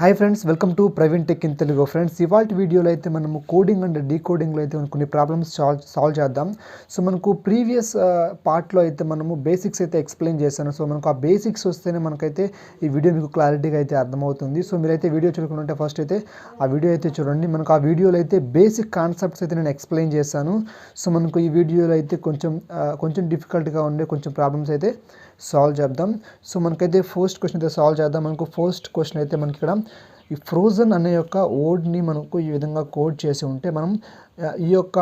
Hi friends, welcome to Praveen tech in Telugu. Friends, ఇవాళ వీడియోలో అయితే మనము కోడింగ్ అండ్ డీకోడింగ్లో అయితే కొన్ని ప్రాబ్లమ్స్ సాల్వ్ చేద్దాం. సో మనకు ప్రీవియస్ పార్ట్లో అయితే మనము బేసిక్స్ అయితే ఎక్స్ప్లెయిన్ చేశాను. సో మనకు ఆ బేసిక్స్ వస్తేనే మనకైతే ఈ వీడియో మీకు క్లారిటీగా అయితే అర్థమవుతుంది. సో మీరైతే వీడియో చూడకుంటే ఫస్ట్ అయితే ఆ వీడియో అయితే చూడండి. మనకు ఆ వీడియోలో అయితే బేసిక్ కాన్సెప్ట్స్ అయితే నేను ఎక్స్ప్లెయిన్ చేశాను. సో మనకు ఈ వీడియోలో అయితే కొంచెం డిఫికల్ట్గా ఉండే కొంచెం ప్రాబ్లమ్స్ అయితే సాల్వ్ చేద్దాం. సో మనకైతే ఫస్ట్ క్వశ్చన్ అయితే సాల్వ్ చేద్దాం. మనకు ఫస్ట్ క్వశ్చన్ అయితే మనకి ఇక్కడ ఈ ఫ్రోజన్ అనే యొక్క వర్డ్ని మనకు ఈ విధంగా కోడ్ చేసి ఉంటే మనం ఈ యొక్క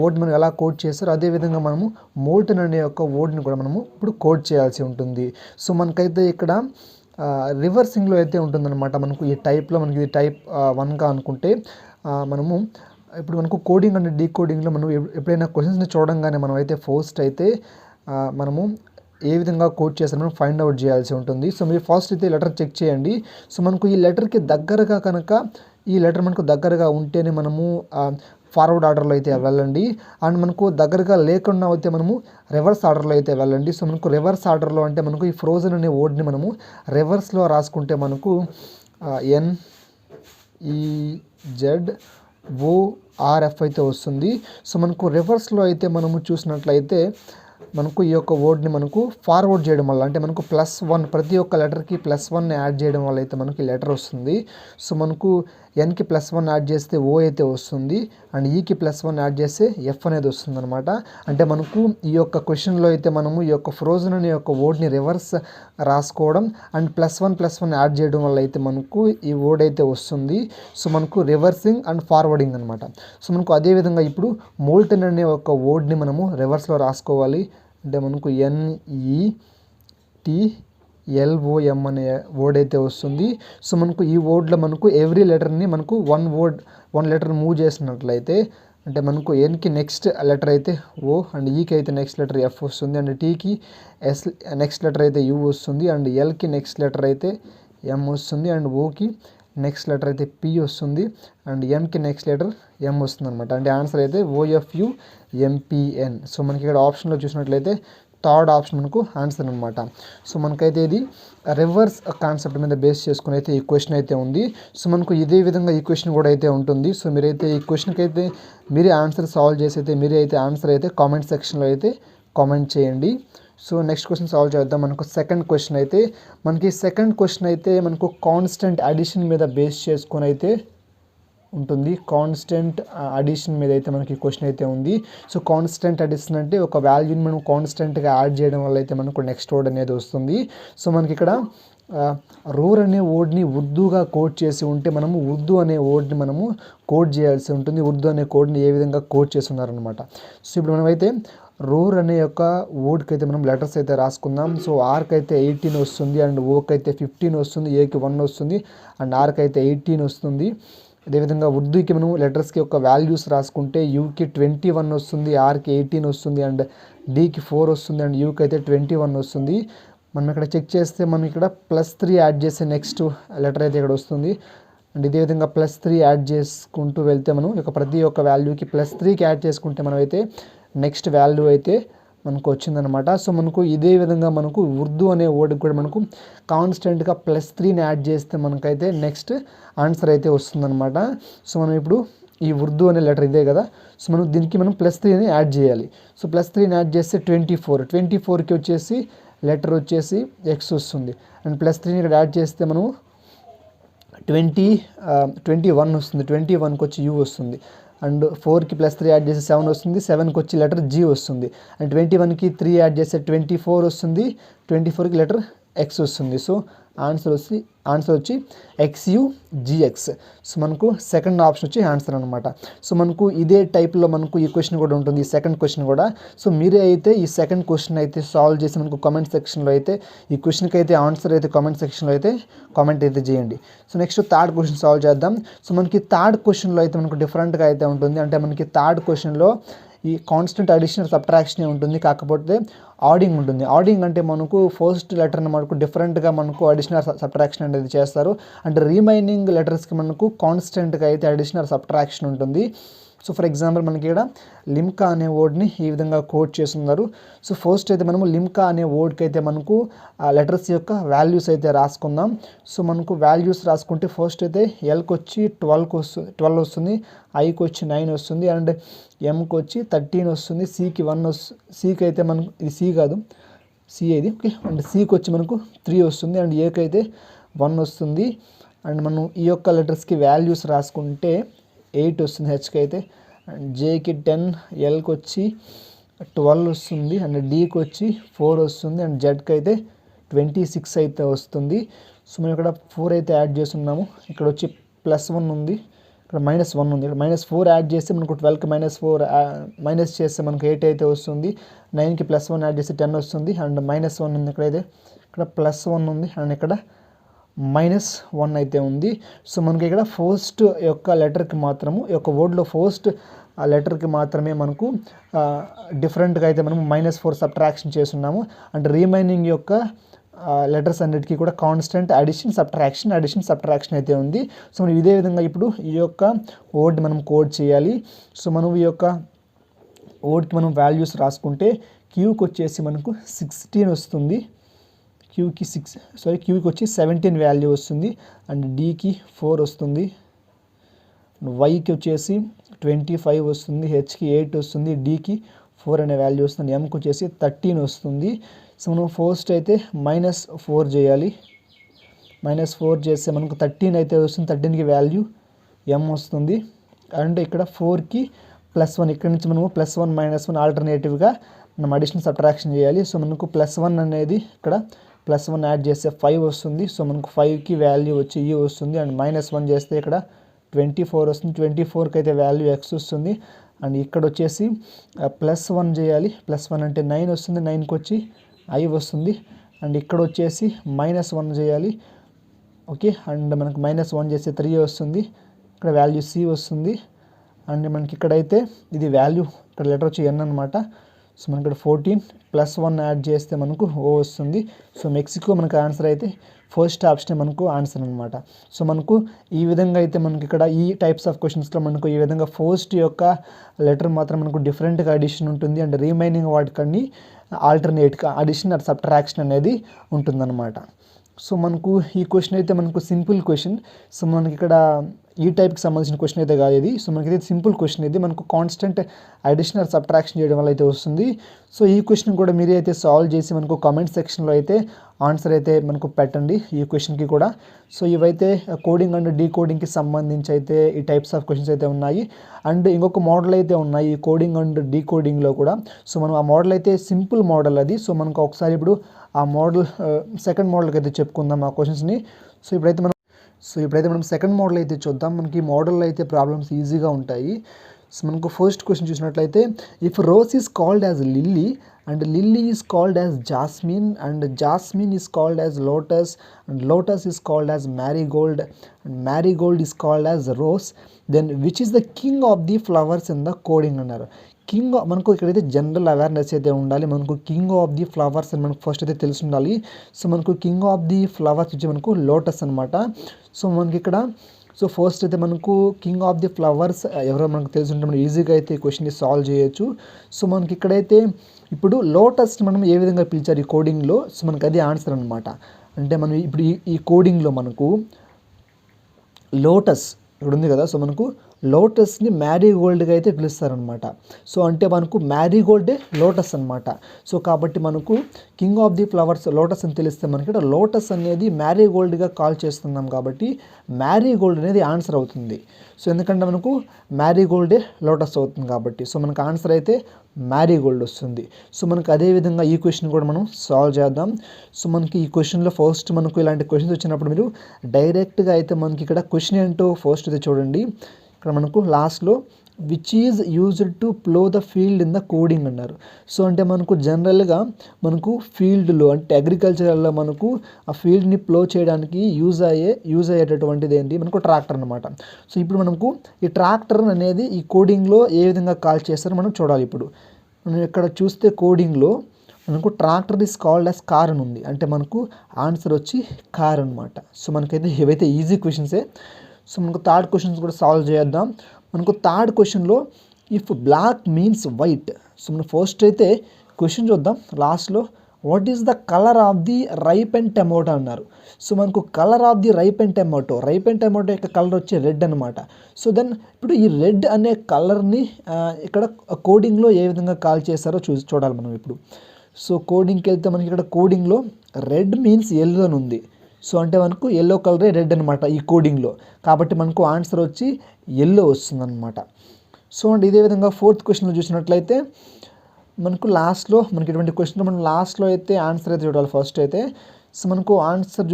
వర్డ్ మనం ఎలా కోడ్ చేస్తారో అదేవిధంగా మనము మోల్టన్ అనే యొక్క వర్డ్ని కూడా మనము ఇప్పుడు కోడ్ చేయాల్సి ఉంటుంది. సో మనకైతే ఇక్కడ రివర్సింగ్లో అయితే ఉంటుందన్నమాట. మనకు ఈ టైప్లో మనకి ఇది టైప్ 1గా అనుకుంటే మనము ఇప్పుడు మనకు కోడింగ్ అండ్ డీకోడింగ్లో మనం ఎప్పుడైనా క్వశ్చన్స్ని చూడంగానే మనం అయితే ఫస్ట్ అయితే మనము ఏ విధంగా కోడ్ చేస్తారో మనం ఫైండ్ అవుట్ చేయాల్సి ఉంటుంది. సో మీరు ఫస్ట్ అయితే లెటర్ చెక్ చేయండి. సో మనకు ఈ లెటర్కి దగ్గరగా కనుక ఈ లెటర్ మనకు దగ్గరగా ఉంటేనే మనము ఫార్వర్డ్ ఆర్డర్లో అయితే వెళ్ళండి. అండ్ మనకు దగ్గరగా లేకుండా అయితే మనము రివర్స్ ఆర్డర్లో అయితే వెళ్ళండి. సో మనకు రివర్స్ ఆర్డర్లో అంటే మనకు ఈ ఫ్రోజన్ అనే వర్డ్ని మనము రివర్స్లో రాసుకుంటే మనకు NEZORF అయితే వస్తుంది. సో మనకు రివర్స్లో అయితే మనము చూసినట్లయితే మనకు ఈ యొక్క వర్డ్ని మనకు ఫార్వర్డ్ చేయడం వల్ల అంటే మనకు +1 ప్రతి ఒక్క లెటర్కి +1 యాడ్ చేయడం వల్ల అయితే మనకి లెటర్ వస్తుంది. సో మనకు Nకి +1 యాడ్ చేస్తే O అయితే వస్తుంది. అండ్ ఈకి +1 యాడ్ చేస్తే F అనేది వస్తుంది అనమాట. అంటే మనకు ఈ యొక్క క్వశ్చన్లో అయితే మనము ఈ యొక్క ఫ్రోజన్ అనే యొక్క వర్డ్ని రివర్స్ రాసుకోవడం అండ్ +1 యాడ్ చేయడం వల్ల అయితే మనకు ఈ వర్డ్ అయితే వస్తుంది. సో మనకు రివర్సింగ్ అండ్ ఫార్వర్డింగ్ అనమాట. సో మనకు అదేవిధంగా ఇప్పుడు మోల్టన్ అనే ఒక వర్డ్ని మనము రివర్స్లో రాసుకోవాలి. అంటే మనకు NETLOM అనే వర్డ్ అయితే వస్తుంది. సో మనకు ఈ వర్డ్లో మనకు ఎవ్రీ లెటర్ని మనకు వన్ లెటర్ మూవ్ చేసినట్లయితే అంటే మనకు Nకి నెక్స్ట్ లెటర్ అయితే O అండ్ ఈకి అయితే నెక్స్ట్ లెటర్ F వస్తుంది. అండ్ Tకి S నెక్స్ట్ లెటర్ అయితే U వస్తుంది. అండ్ Lకి నెక్స్ట్ లెటర్ అయితే M వస్తుంది. అండ్ Oకి నెక్స్ట్ లెటర్ అయితే P వస్తుంది. అండ్ Mకి నెక్స్ట్ లెటర్ M వస్తుంది అనమాట. అంటే ఆన్సర్ అయితే OFUMPN. సో మనకి ఇక్కడ ఆప్షన్లో చూసినట్లయితే థర్డ్ ఆప్షన్ మనకు ఆన్సర్ అనమాట. సో మనకైతే ఇది రివర్స్ కాన్సెప్ట్ మీద బేస్ చేసుకుని అయితే ఈ క్వశ్చన్ అయితే ఉంది. సో మనకు ఇదే విధంగా ఈ క్వశ్చన్ కూడా అయితే ఉంటుంది. సో మీరైతే ఈ క్వశ్చన్కి అయితే మీరే ఆన్సర్ సాల్వ్ చేసి అయితే మీరే అయితే ఆన్సర్ అయితే కామెంట్ సెక్షన్లో అయితే కామెంట్ చేయండి. సో నెక్స్ట్ క్వశ్చన్ సాల్వ్ చేద్దాం. మనకు సెకండ్ క్వశ్చన్ అయితే మనకు కాన్స్టెంట్ అడిషన్ మీద బేస్ చేసుకొని అయితే ఉంటుంది. కాన్స్టెంట్ అడిషన్ మీద అయితే మనకి క్వశ్చన్ అయితే ఉంది. సో కాన్స్టెంట్ అడిషన్ అంటే ఒక వాల్యూని మనం కాన్స్టెంట్గా యాడ్ చేయడం వల్ల అయితే మనకు నెక్స్ట్ వర్డ్ అనేది వస్తుంది. సో మనకి ఇక్కడ రూర్ అనే వర్డ్ని ఉర్దూగా కోడ్ చేసి ఉంటే మనము ఉర్దూ అనే వర్డ్ని మనము కోడ్ చేయాల్సి ఉంటుంది. ఉర్దూ అనే కోడ్ని ఏ విధంగా కోడ్ చేసి ఉన్నారనమాట. సో ఇప్పుడు మనమైతే రూర్ అనే యొక్క వర్డ్కి అయితే మనం లెటర్స్ అయితే రాసుకుందాం. సో ఆర్కి అయితే 18 వస్తుంది. అండ్ ఓకి అయితే 15 వస్తుంది. ఏకి 1 వస్తుంది. అండ్ ఆర్కి అయితే 18 వస్తుంది. అదేవిధంగా ఉర్దూకి మనం లెటర్స్కి ఒక వాల్యూస్ రాసుకుంటే యూకి 21 వస్తుంది. ఆర్కి 18 వస్తుంది. అండ్ డీకి 4 వస్తుంది. అండ్ యూకి అయితే 21 వస్తుంది. మనం ఇక్కడ చెక్ చేస్తే మనం ఇక్కడ +3 యాడ్ చేస్తే నెక్స్ట్ లెటర్ అయితే ఇక్కడ వస్తుంది. అండ్ ఇదే విధంగా +3 యాడ్ చేసుకుంటూ వెళ్తే మనం ప్రతి ఒక్క వాల్యూకి +3కి యాడ్ చేసుకుంటే మనం అయితే నెక్స్ట్ వాల్యూ అయితే మనకు వచ్చిందనమాట. సో మనకు ఇదే విధంగా మనకు ఉర్దూ అనే వర్డ్కి కూడా మనకు కాన్స్టెంట్గా +3ని యాడ్ చేస్తే మనకైతే నెక్స్ట్ ఆన్సర్ అయితే వస్తుందన్నమాట. సో మనం ఇప్పుడు ఈ ఉర్దూ అనే లెటర్ ఇదే కదా. సో మనం దీనికి మనం +3ని యాడ్ చేయాలి. సో +3ని యాడ్ చేస్తే 24కి వచ్చేసి లెటర్ వచ్చేసి X వస్తుంది. అండ్ +3ని ఇక్కడ యాడ్ చేస్తే మనం 21 వస్తుంది. 21కి వచ్చి U వస్తుంది. అండ్ 4కి +3 యాడ్ చేస్తే 7 వస్తుంది. 7కి వచ్చి లెటర్ G వస్తుంది. అండ్ 21కి 3 యాడ్ చేస్తే 24 వస్తుంది. 24కి లెటర్ X వస్తుంది. సో ఆన్సర్ వచ్చి XUGX. సో మనకు సెకండ్ ఆప్షన్ వచ్చి ఆన్సర్ అనమాట. సో మనకు ఇదే టైప్లో మనకు ఈ క్వశ్చన్ కూడా ఉంటుంది, ఈ సెకండ్ క్వశ్చన్ కూడా. సో మీరే అయితే ఈ సెకండ్ క్వశ్చన్ అయితే సాల్వ్ చేసి మనకు కామెంట్ సెక్షన్లో అయితే ఈ క్వశ్చన్కి అయితే ఆన్సర్ అయితే కామెంట్ సెక్షన్లో అయితే కామెంట్ అయితే చేయండి. So next third question solve చేద్దాం. సో మనకి థర్డ్ క్వశ్చన్లో అయితే మనకు డిఫరెంట్గా అయితే ఉంటుంది. అంటే మనకి థర్డ్ క్వశ్చన్లో ఈ కాన్స్టెంట్ అడిషన్ సబ్ట్రాక్షన్ ఉంటుంది, కాకపోతే ఆడింగ్ ఉంటుంది. ఆడింగ్ అంటే మనకు ఫస్ట్ లెటర్ని మనకు డిఫరెంట్గా మనకు అడిషనల్ సబ్ట్రాక్షన్ అనేది చేస్తారు. అంటే రిమైనింగ్ లెటర్స్కి మనకు కాన్స్టెంట్గా అయితే అడిషనల్ సబ్ట్రాక్షన్ ఉంటుంది. సో ఫర్ ఎగ్జాంపుల్ మనకి ఇక్కడ లిమ్కా అనే వర్డ్ని ఈ విధంగా కోడ్ చేస్తున్నారు. సో ఫస్ట్ అయితే మనము లిమ్కా అనే వర్డ్కి అయితే మనకు ఆ లెటర్స్ యొక్క వాల్యూస్ అయితే రాసుకుందాం. సో మనకు వాల్యూస్ రాసుకుంటే ఫస్ట్ అయితే ఎల్కి వచ్చి 12 వస్తుంది, ఐకి వచ్చి 9 వస్తుంది, అండ్ ఎంకి వచ్చి 13 వస్తుంది, సికి 1 వస్తుంది, సికి అయితే మనకు ఇది సి కాదు, సి ఇది ఓకే, అండ్ సికి వచ్చి మనకు 3 వస్తుంది, అండ్ ఏకి అయితే 1 వస్తుంది. అండ్ మనం ఈ యొక్క లెటర్స్కి వాల్యూస్ రాసుకుంటే 8 వస్తుంది హెచ్కి అయితే, అండ్ జేకి 10, ఎల్కి వచ్చి 12 వస్తుంది, అండ్ డీకి వచ్చి 4 వస్తుంది, అండ్ జెడ్కి అయితే 26 అయితే వస్తుంది. సో మనం ఇక్కడ 4 అయితే యాడ్ చేస్తున్నాము, ఇక్కడ వచ్చి +1 ఉంది, ఇక్కడ -1 ఉంది, ఇక్కడ -4 యాడ్ చేస్తే మనకు 12కి -4 మైనస్ చేస్తే మనకు 8 అయితే వస్తుంది, 9కి +1 యాడ్ చేస్తే 10 వస్తుంది, అండ్ -1 ఉంది ఇక్కడైతే, ఇక్కడ +1 ఉంది, అండ్ ఇక్కడ -1 అయితే ఉంది. సో మనకి ఇక్కడ ఫస్ట్ యొక్క లెటర్కి మాత్రము ఈ యొక్క వర్డ్లో ఫస్ట్ ఆ లెటర్కి మాత్రమే మనకు డిఫరెంట్గా అయితే మనం -4 సబ్ట్రాక్షన్ చేస్తున్నాము, అండ్ రిమైనింగ్ యొక్క లెటర్స్ అన్నిటికీ కూడా కాన్స్టెంట్ అడిషన్ సబ్ట్రాక్షన్ అయితే ఉంది. సో మనం ఇదే విధంగా ఇప్పుడు ఈ యొక్క వర్డ్ మనం కోడ్ చేయాలి. సో మనం ఈ యొక్క వర్డ్కి మనం వాల్యూస్ రాసుకుంటే క్యూకి వచ్చేసి మనకు 16 వస్తుంది, క్యూకి వచ్చి 17 వాల్యూ వస్తుంది, అండ్ డీకి 4 వస్తుంది, వైకి వచ్చేసి 25 వస్తుంది, హెచ్కి 8 వస్తుంది, డీకి 4 అనే వాల్యూ వస్తుంది, ఎంకి వచ్చేసి 13 వస్తుంది. సో మనం ఫస్ట్ అయితే -4 చేయాలి, -4 చేస్తే మనకు 13 అయితే వస్తుంది, 13కి వాల్యూ ఎం వస్తుంది, అండ్ ఇక్కడ 4కి +1, ఇక్కడ నుంచి మనము +1 -1 ఆల్టర్నేటివ్గా మనం అడిషన్ సబ్ట్రాక్షన్ చేయాలి. సో మనకు +1 అనేది ఇక్కడ +1 యాడ్ చేస్తే 5 వస్తుంది, సో మనకు 5కి వాల్యూ వచ్చి ఈ వస్తుంది, అండ్ -1 చేస్తే ఇక్కడ 24 వస్తుంది, 24కి అయితే వాల్యూ ఎక్స్ వస్తుంది, అండ్ ఇక్కడ వచ్చేసి +1 చేయాలి, +1 అంటే 9 వస్తుంది, 9కి వచ్చి ఐ వస్తుంది, అండ్ ఇక్కడ వచ్చేసి -1 చేయాలి ఓకే, అండ్ మనకు -1 చేస్తే 3 వస్తుంది, ఇక్కడ వాల్యూ సి వస్తుంది, అండ్ మనకి ఇక్కడైతే ఇది వాల్యూ ఇక్కడ లెటర్ వచ్చి ఎన్ అనమాట. సో మనకి ఇక్కడ 14 +1 యాడ్ చేస్తే మనకు ఓ వస్తుంది. సో మెక్సికో మనకు ఆన్సర్ అయితే ఫస్ట్ ఆప్షన్ మనకు ఆన్సర్ అనమాట. సో మనకు ఈ విధంగా అయితే మనకి ఇక్కడ ఈ టైప్స్ ఆఫ్ క్వశ్చన్స్లో మనకు ఈ విధంగా ఫస్ట్ యొక్క లెటర్ మాత్రం మనకు డిఫరెంట్గా అడిషన్ ఉంటుంది, అండ్ రిమైనింగ్ వాటికన్నీ ఆల్టర్నేట్గా అడిషన్ ఆర్ సబ్ట్రాక్షన్ అనేది ఉంటుందన్నమాట. సో మనకు ఈ క్వశ్చన్ అయితే మనకు సింపుల్ క్వశ్చన్. సో మనకి ఇక్కడ ఈ టైప్కి సంబంధించిన క్వశ్చన్ అయితే కాదు ఇది. సో మనకి సింపుల్ క్వశ్చన్ ఇది, మనకు కాన్స్టెంట్ అడిషన్ ఆర్ సబ్ట్రాక్షన్ చేయడం వల్ల అయితే వస్తుంది. సో ఈ క్వశ్చన్ కూడా మీరే అయితే సాల్వ్ చేసి మనకు కామెంట్ సెక్షన్లో అయితే ఆన్సర్ అయితే మనకు పెట్టండి ఈ క్వశ్చన్కి కూడా. సో ఇవైతే కోడింగ్ అండ్ డీకోడింగ్కి సంబంధించి అయితే ఈ టైప్స్ ఆఫ్ క్వశ్చన్స్ అయితే ఉన్నాయి, అండ్ ఇంకొక మోడల్ అయితే ఉన్నాయి ఈ కోడింగ్ అండ్ డీకోడింగ్లో కూడా. సో మనం ఆ మోడల్ అయితే సింపుల్ మోడల్ అది. సో మనకు ఒకసారి ఇప్పుడు ఆ మోడల్ సెకండ్ మోడల్కి అయితే చెప్పుకుందాం ఆ క్వశ్చన్స్ని. సో ఇప్పుడైతే మనం సెకండ్ మోడల్ అయితే చూద్దాం. మనకి ఈ మోడల్లో అయితే ప్రాబ్లమ్స్ ఈజీగా ఉంటాయి. సో మనకు ఫస్ట్ క్వశ్చన్ చూసినట్లయితే, if rose is called as lily and lily is called as jasmine and jasmine is called as lotus and lotus is called as marigold and marigold is called as rose, then which is the king of the flowers in the coding అన్నారు. King మనకు ఇక్కడైతే general awareness అయితే ఉండాలి. మనకు king of the flowers అని మనకు first అయితే తెలిసి ఉండాలి. సో మనకు కింగ్ ఆఫ్ ది ఫ్లవర్స్ వచ్చి మనకు లోటస్ అనమాట. సో మనకి ఇక్కడ సో ఫస్ట్ అయితే మనకు కింగ్ ఆఫ్ ది ఫ్లవర్స్ ఎవరో మనకు తెలిసి ఉంటే మనం ఈజీగా అయితే ఈ క్వశ్చన్ని సాల్వ్ చేయొచ్చు. సో మనకి ఇక్కడైతే ఇప్పుడు లోటస్ని మనం ఏ విధంగా పిలిచారు ఈ కోడింగ్లో, సో మనకు అదే ఆన్సర్ అనమాట. అంటే మనం ఇప్పుడు ఈ కోడింగ్లో మనకు లోటస్ ఇక్కడ ఉంది కదా, సో మనకు లోటస్ని మ్యారీగోల్డ్గా అయితే పిలుస్తారనమాట. సో అంటే మనకు మ్యారీగోల్డే లోటస్ అనమాట. సో కాబట్టి మనకు king of the flowers lotus అని తెలిస్తే మనకి ఇక్కడ లోటస్ అనేది మ్యారీగోల్డ్గా కాల్ చేస్తున్నాం కాబట్టి మ్యారీగోల్డ్ అనేది ఆన్సర్ అవుతుంది. సో ఎందుకంటే మనకు మ్యారీగోల్డే లోటస్ అవుతుంది కాబట్టి, సో మనకు ఆన్సర్ అయితే మ్యారీగోల్డ్ వస్తుంది. సో మనకు అదేవిధంగా ఈ క్వశ్చన్ కూడా మనం సాల్వ్ చేద్దాం. సో మనకి ఈ క్వశ్చన్లో ఫస్ట్ మనకు ఇలాంటి క్వశ్చన్స్ వచ్చినప్పుడు మీరు డైరెక్ట్గా అయితే మనకి ఇక్కడ క్వశ్చన్ ఏంటో ఫస్ట్ అయితే చూడండి. ఇక్కడ మనకు లాస్ట్లో which is used to plough the field in the coding అన్నారు. సో అంటే మనకు జనరల్గా మనకు ఫీల్డ్లో అంటే అగ్రికల్చర్లో మనకు ఆ ఫీల్డ్ని ప్లో చేయడానికి యూజ్ అయ్యేటటువంటిది ఏంటి మనకు ట్రాక్టర్ అనమాట. సో ఇప్పుడు మనకు ఈ ట్రాక్టర్ అనేది ఈ కోడింగ్లో ఏ విధంగా కాల్ చేస్తారో మనం చూడాలి. ఇప్పుడు మనం ఇక్కడ చూస్తే కోడింగ్లో మనకు tractor is called as car అని ఉంది, అంటే మనకు ఆన్సర్ వచ్చి కార్ అనమాట. సో మనకైతే ఇవైతే ఈజీ క్వశ్చన్సే. సో మనకు థర్డ్ క్వశ్చన్స్ కూడా సాల్వ్ చేద్దాం. మనకు థర్డ్ క్వశ్చన్లో if black means white. So మనం ఫస్ట్ అయితే క్వశ్చన్ చూద్దాం. లాస్ట్లో what is the colour of the ripe and tomato అన్నారు. సో మనకు colour of the ripe and tomato యొక్క కలర్ వచ్చి రెడ్ అనమాట. సో దెన్ ఇప్పుడు ఈ రెడ్ అనే కలర్ని ఇక్కడ కోడింగ్లో ఏ విధంగా కాల్ చేస్తారో చూడాలి మనం ఇప్పుడు. సో కోడింగ్కి వెళ్తే మనకి ఇక్కడ కోడింగ్లో రెడ్ మీన్స్ ఎల్లో అని ఉంది. సో అంటే మనకు ఎల్లో కలరే రెడ్ అనమాట ఈ కోడింగ్లో, కాబట్టి మనకు ఆన్సర్ వచ్చి ఎల్లో వస్తుంది అనమాట. సో అండ్ ఇదే విధంగా ఫోర్త్ క్వశ్చన్లో చూసినట్లయితే మనకు లాస్ట్లో మనకి ఇటువంటి క్వశ్చన్ మనం లాస్ట్లో అయితే ఆన్సర్ అయితే చూడాలి ఫస్ట్ అయితే. సో మనకు ఆన్సర్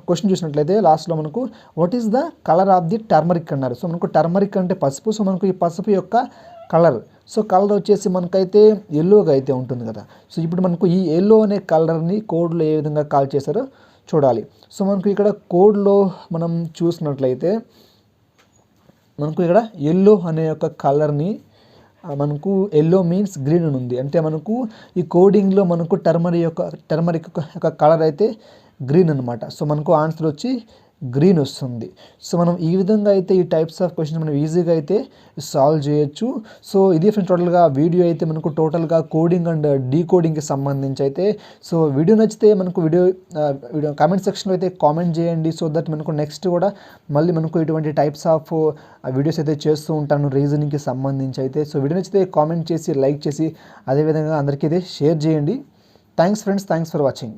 క్వశ్చన్ చూసినట్లయితే లాస్ట్లో మనకు what is the colour of the turmeric అన్నారు. సో మనకు టర్మరిక్ అంటే పసుపు. సో మనకు ఈ పసుపు యొక్క కలర్, సో కలర్ వచ్చేసి మనకైతే ఎల్లోగా అయితే ఉంటుంది కదా. సో ఇప్పుడు మనకు ఈ ఎల్లో అనే కలర్ని కోడ్లో ఏ విధంగా కాల్ చేశారో చూడాలి. సో మనకు ఇక్కడ కోడ్లో మనం చూసినట్లయితే మనకు ఇక్కడ ఎల్లో అనే యొక్క కలర్ని మనకు ఎల్లో మీన్స్ గ్రీన్ అని ఉంది. అంటే మనకు ఈ కోడింగ్లో మనకు టర్మరిక్ యొక్క కలర్ అయితే గ్రీన్ అనమాట. సో మనకు ఆన్సర్ వచ్చి గ్రీన్ వస్తుంది. సో మనం ఈ విధంగా అయితే ఈ టైప్స్ ఆఫ్ క్వశ్చన్స్ మనం ఈజీగా అయితే సాల్వ్ చేయొచ్చు. సో ఇది ఫ్రెండ్స్ టోటల్గా వీడియో అయితే మనకు టోటల్గా కోడింగ్ అండ్ డీకోడింగ్కి సంబంధించి అయితే. సో వీడియో నచ్చితే మనకు వీడియో కామెంట్ సెక్షన్లో అయితే కామెంట్ చేయండి. సో దట్ మనకు నెక్స్ట్ కూడా మళ్ళీ మనకు ఇటువంటి టైప్స్ ఆఫ్ వీడియోస్ అయితే చేస్తూ ఉంటాను రీజనింగ్కి సంబంధించి అయితే. సో వీడియో నచ్చితే కామెంట్ చేసి లైక్ చేసి అదేవిధంగా అందరికీ అయితే షేర్ చేయండి. Thanks friends, thanks for watching.